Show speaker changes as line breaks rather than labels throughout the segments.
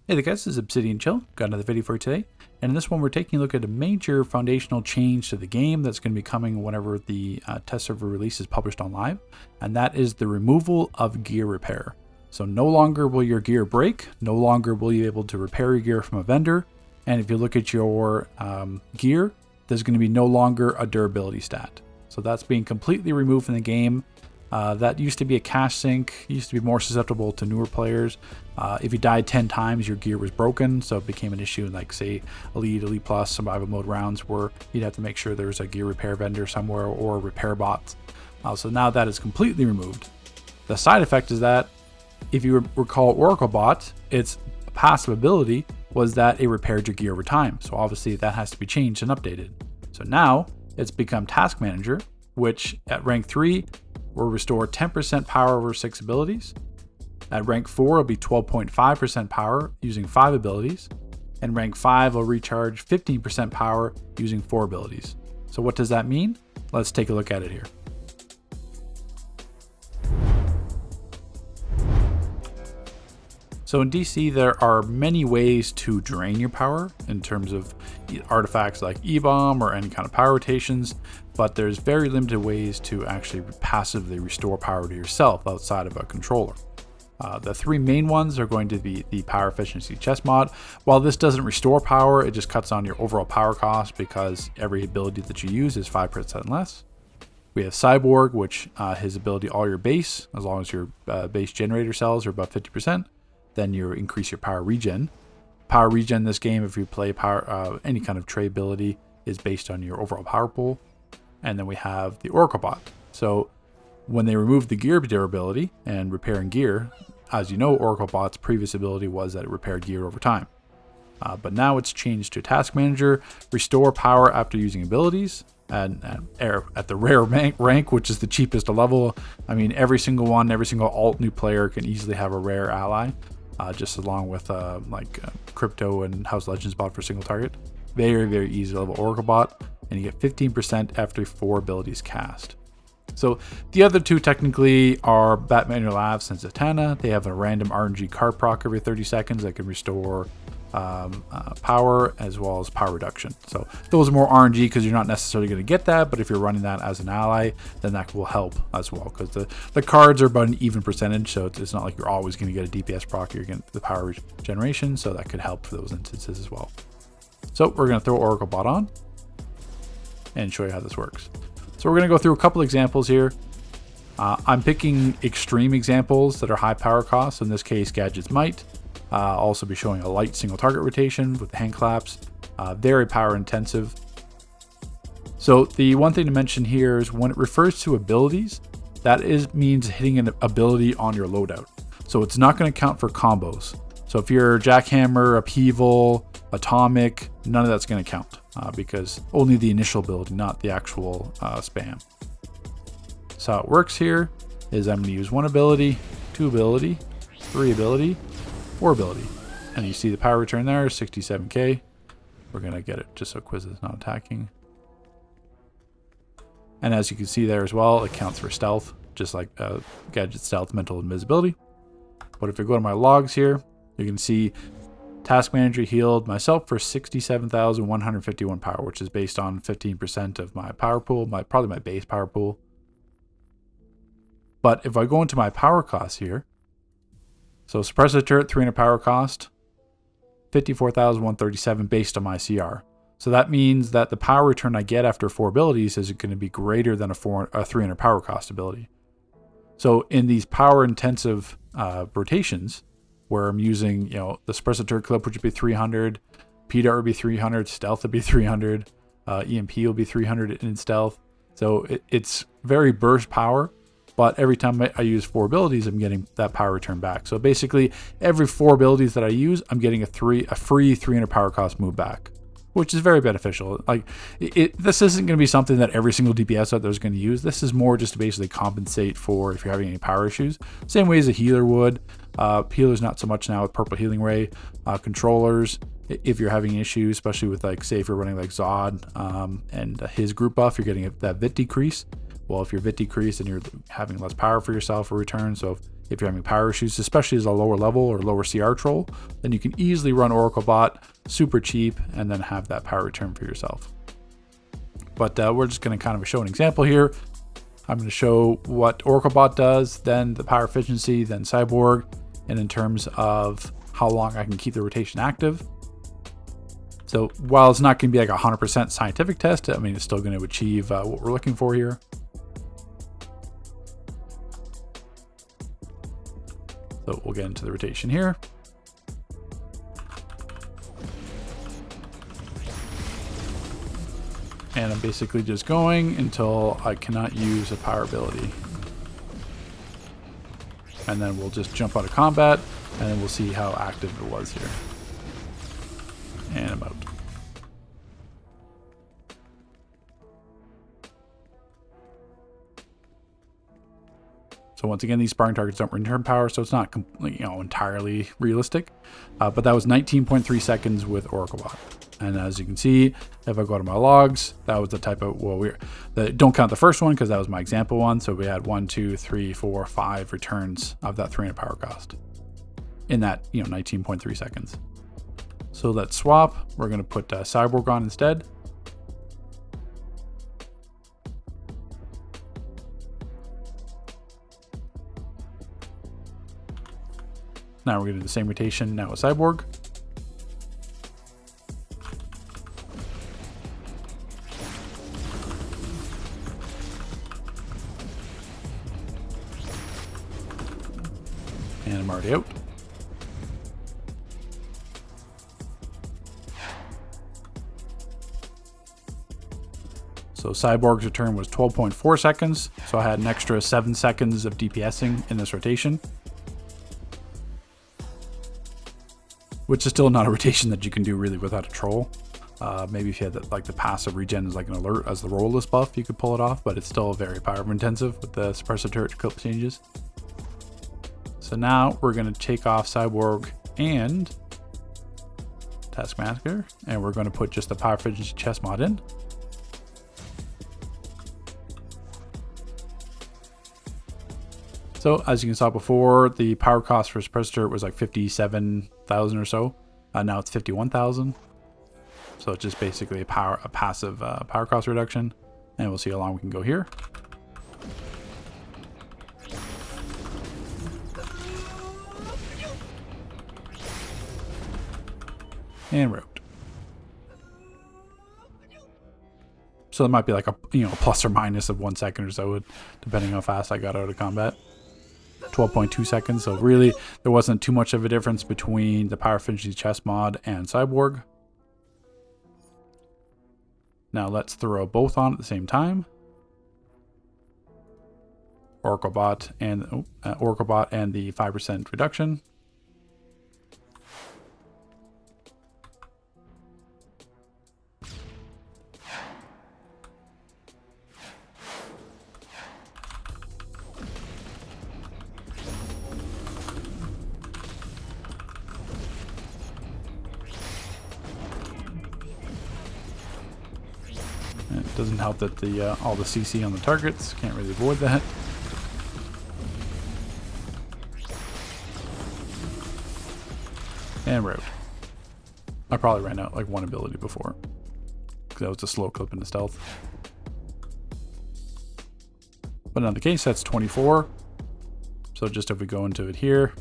Hey there guys, this is Obsidian Chill. Got another video for you today. And in this one, we're taking a look at a major foundational change to the game that's going to be coming whenever the test server release is published on live. And that is the removal of gear repair. So no longer will your gear break. No longer will you be able to repair your gear from a vendor. And if you look at your gear, there's going to be no longer a durability stat. So that's being completely removed from the game. That used to be a cache sink, used to be more susceptible to newer players. If you died 10 times, your gear was broken, so it became an issue in, like, say, Elite Plus, survival mode rounds, where you'd have to make sure there's a gear repair vendor somewhere or repair bots. So now that is completely removed. The side effect is that, if you recall Oracle Bot, its passive ability was that it repaired your gear over time. So obviously that has to be changed and updated. So now it's become Task Manager, which at rank 3 will restore 10% power over 6 abilities. At rank 4, it'll be 12.5% power using 5 abilities. And rank 5 will recharge 15% power using 4 abilities. So what does that mean? Let's take a look at it here. So in DC, there are many ways to drain your power in terms of artifacts like E-Bomb or any kind of power rotations, but there's very limited ways to actually passively restore power to yourself outside of a controller. The 3 main ones are going to be the Power Efficiency Chest mod. While this doesn't restore power, it just cuts on your overall power cost because every ability that you use is 5% less. We have Cyborg, which his ability, all your base, as long as your base generator cells are above 50%, then you increase your power regen. Power regen in this game, if you play power any kind of trade ability, is based on your overall power pool. And then we have the Oracle Bot. So when they removed the gear durability and repairing gear, as you know, Oracle Bot's previous ability was that it repaired gear over time. But now it's changed to Task Manager, restore power after using abilities, and at the rare rank, which is the cheapest level. I mean, every single alt new player can easily have a rare ally, just along with Crypto and House Legends bot for single target. Very, very easy level Oracle Bot, and you get 15% after 4 abilities cast. So the other 2 technically are Batman Your Labs and Zatanna. They have a random RNG card proc every 30 seconds that can restore power as well as power reduction. So those are more RNG because you're not necessarily going to get that, but if you're running that as an ally, then that will help as well, because the cards are about an even percentage, so it's not like you're always going to get a DPS proc, you're getting the power regeneration, so that could help for those instances as well. So we're going to throw Oracle Bot on and show you how this works. So we're going to go through a couple examples here. I'm picking extreme examples that are high power costs. In this case, Gadget's Might. I'll also be showing a light single target rotation with hand claps. Very power intensive. So the one thing to mention here is when it refers to abilities, that means hitting an ability on your loadout. So it's not going to count for combos. So if you're Jackhammer, Upheaval, Atomic, none of that's going to count because only the initial ability, not the actual spam. So how it works here is I'm going to use 1 ability, 2 ability, 3 ability, 4 ability. And you see the power return there, 67k. We're going to get it just so Quiz is not attacking. And as you can see there as well, it counts for stealth, just like Gadget Stealth, Mental Invisibility. But if I go to my logs here, you can see Task Manager healed myself for 67,151 power, which is based on 15% of my power pool, probably my base power pool. But if I go into my power costs here, so Suppressor Turret 300 power cost, 54,137 based on my CR. So that means that the power return I get after 4 abilities is going to be greater than a 300 power cost ability. So in these power intensive rotations, where I'm using, the Suppressor Turret clip, which would be 300, P-Dart would be 300, Stealth would be 300, EMP will be 300 in Stealth. So it's very burst power, but every time I use 4 abilities, I'm getting that power return back. So basically, every 4 abilities that I use, I'm getting a free 300 power cost move back, which is very beneficial. This isn't going to be something that every single DPS out there is going to use. This is more just to basically compensate for if you're having any power issues. Same way as a healer would. Healers not so much now with Purple Healing Ray. Controllers, if you're having issues, especially with, say if you're running like Zod and his group buff, you're getting that VIT decrease. Well, if your VIT decrease and you're having less power for yourself or return, so if you're having power issues, especially as a lower level or lower CR troll, then you can easily run Oracle Bot super cheap and then have that power return for yourself. But we're just going to kind of show an example here. I'm going to show what Oracle Bot does, then the power efficiency, then Cyborg, and in terms of how long I can keep the rotation active. So while it's not going to be like a 100% scientific test, I mean, it's still going to achieve what we're looking for here. So we'll get into the rotation here. And I'm basically just going until I cannot use a power ability. And then we'll just jump out of combat, and then we'll see how active it was here. And I'm out. So once again, these sparring targets don't return power, so it's not completely, entirely realistic. But that was 19.3 seconds with Oracle Bot. And as you can see, if I go to my logs, that was the type of, don't count the first one because that was my example one. So we had 1, 2, 3, 4, 5 returns of that 300 power cost in that, 19.3 seconds. So let's swap. We're going to put Cyborg on instead. Now we're going to do the same rotation now with Cyborg. And I'm already out. So Cyborg's return was 12.4 seconds. So I had an extra 7 seconds of DPSing in this rotation, which is still not a rotation that you can do really without a troll. Maybe if you had the passive regen as like an alert as the rollless buff, you could pull it off, but it's still very power intensive with the suppressor turret clip changes. So now we're going to take off Cyborg and Taskmaster, and we're going to put just the power efficiency chest mod in. So as you saw before, the power cost for suppressor turret was like 57,000 or so. Now it's 51,000. So it's just basically a passive power cost reduction, and we'll see how long we can go here. And we're out. So it might be like a plus or minus of 1 second or so, depending how fast I got out of combat. 12.2 seconds. So really, there wasn't too much of a difference between the power efficiency chest mod and Cyborg. Now let's throw both on at the same time. Oracle Bot and the 5% reduction. It doesn't help that all the CC on the targets, can't really avoid that. And we're out. I probably ran out like one ability before, because that was a slow clip into stealth. But in the case, that's 24. So just if we go into it here,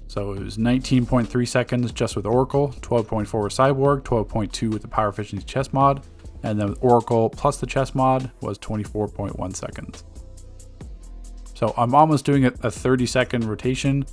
so it was 19.3 seconds just with Oracle, 12.4 with Cyborg, 12.2 with the power efficiency chest mod, and then with Oracle plus the chest mod was 24.1 seconds. So I'm almost doing a 30-second rotation.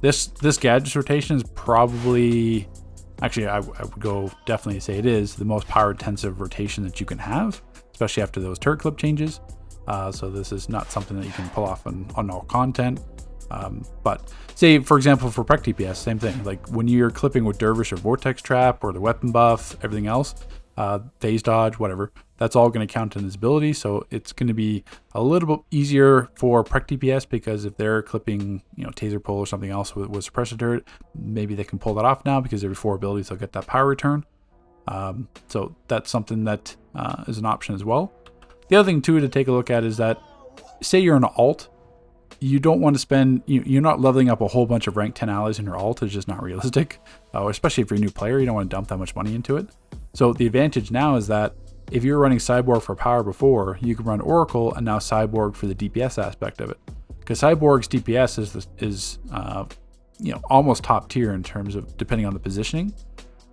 This gadget rotation is probably, actually I would go definitely say it is the most power intensive rotation that you can have, especially after those turret clip changes. So this is not something that you can pull off on all content. But say, for example, for Prec DPS, same thing. Like when you're clipping with Dervish or Vortex Trap or the weapon buff, everything else, phase dodge, whatever, that's all going to count in his ability. So it's going to be a little bit easier for Prec DPS, because if they're clipping, taser pull or something else with suppressor turret, maybe they can pull that off now because every 4 abilities they'll get that power return. So that's something that is an option as well. The other thing too to take a look at is that, say you're an alt you don't want to spend, you're not leveling up a whole bunch of rank 10 allies in your ult. It's just not realistic, especially if you're a new player. You don't want to dump that much money into it. So the advantage now is that if you were running Cyborg for power before, you can run Oracle and now Cyborg for the DPS aspect of it. Because Cyborg's DPS is almost top tier in terms of depending on the positioning.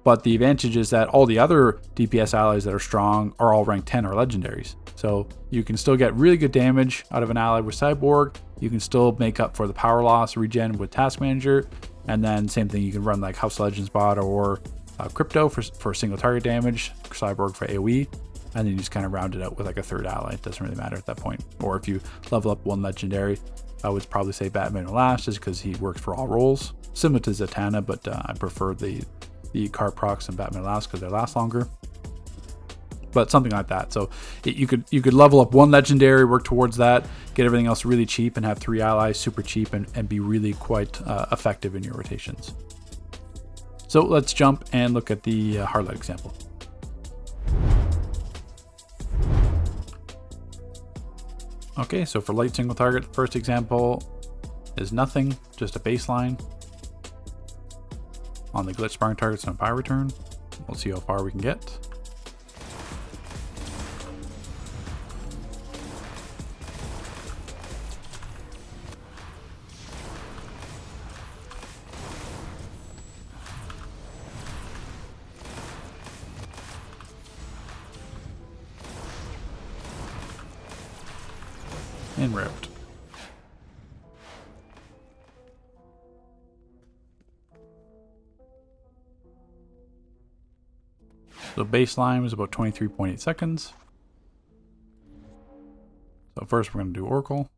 But the advantage is that all the other DPS allies that are strong are all rank 10 or legendaries. So you can still get really good damage out of an ally with Cyborg. You can still make up for the power loss regen with Task Manager. And then same thing, you can run like House Legends bot or Crypto for single target damage, Cyborg for AoE. And then you just kind of round it out with like a third ally. It doesn't really matter at that point. Or if you level up one legendary, I would probably say Batman last just because he works for all roles. Similar to Zatanna, but I prefer the card procs and Batman last because they last longer. But something like that. So you could level up one legendary, work towards that, get everything else really cheap, and have 3 allies super cheap and be really quite effective in your rotations. So let's jump and look at the Harlot example. Okay, so for light single target, the first example is nothing, just a baseline. On the glitch sparring targets and power return, we'll see how far we can get. And ripped. So baseline was about 23.8 seconds. So first we're going to do Oracle.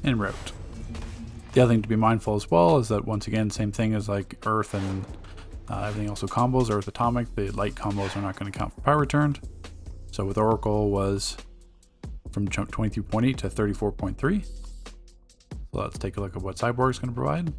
And route. The other thing to be mindful as well is that once again, same thing as like Earth and everything else with combos, Earth Atomic, the light combos are not going to count for power returned. So with Oracle was from 23.8 to 34.3. So let's take a look at what Cyborg is going to provide.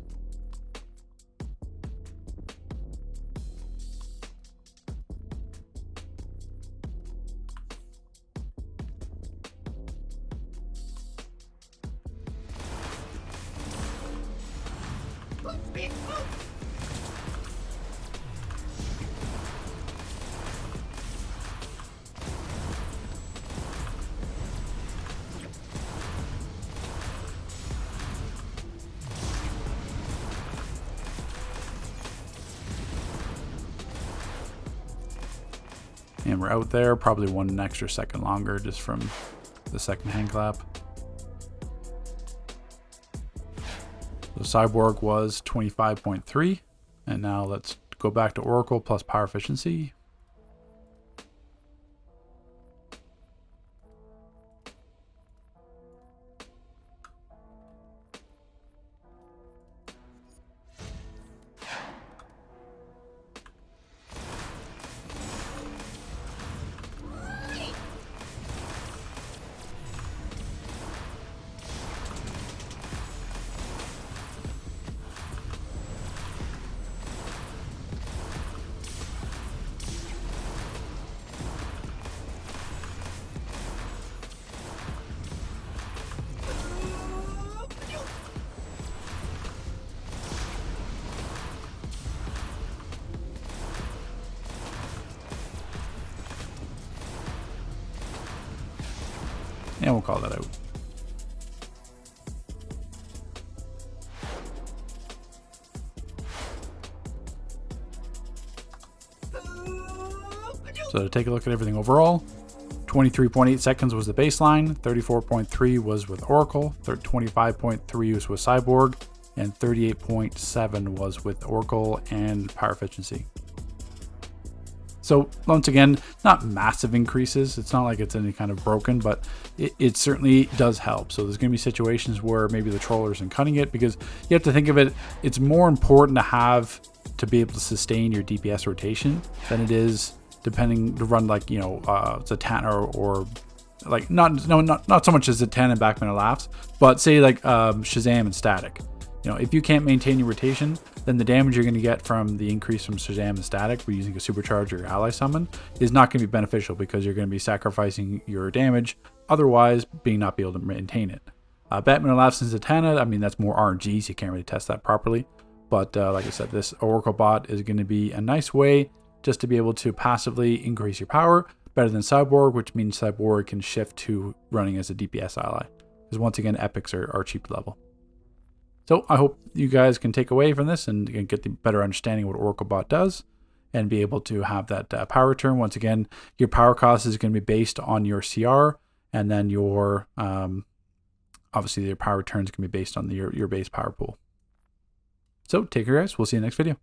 And we're out there, probably 1 extra second longer just from the second hand clap. So Cyborg was 25.3, and now let's go back to Oracle plus power efficiency. And we'll call that out. So to take a look at everything overall, 23.8 seconds was the baseline, 34.3 was with Oracle, 25.3 was with Cyborg, and 38.7 was with Oracle and power efficiency. So once again, not massive increases. It's not like it's any kind of broken, but it certainly does help. So there's going to be situations where maybe the troller isn't cutting it, because you have to think of it. It's more important to be able to sustain your DPS rotation than it is depending to run like, Zatanna or like not so much as Zatanna and Backman and Laughs, but say like Shazam and Static. If you can't maintain your rotation, then the damage you're going to get from the increase from Shazam and Static for using a supercharge or your ally summon is not going to be beneficial, because you're going to be sacrificing your damage, otherwise not be able to maintain it. Batman and Laughs and Zatanna, I mean, that's more RNG, so you can't really test that properly. But like I said, this Oracle bot is going to be a nice way just to be able to passively increase your power, better than Cyborg, which means Cyborg can shift to running as a DPS ally. Because once again, epics are cheap to level. So I hope you guys can take away from this and get the better understanding of what Oracle Bot does, and be able to have that power return. Once again, your power cost is going to be based on your CR, and then your obviously your power return is going to be based on your base power pool. So take care, guys. We'll see you in the next video.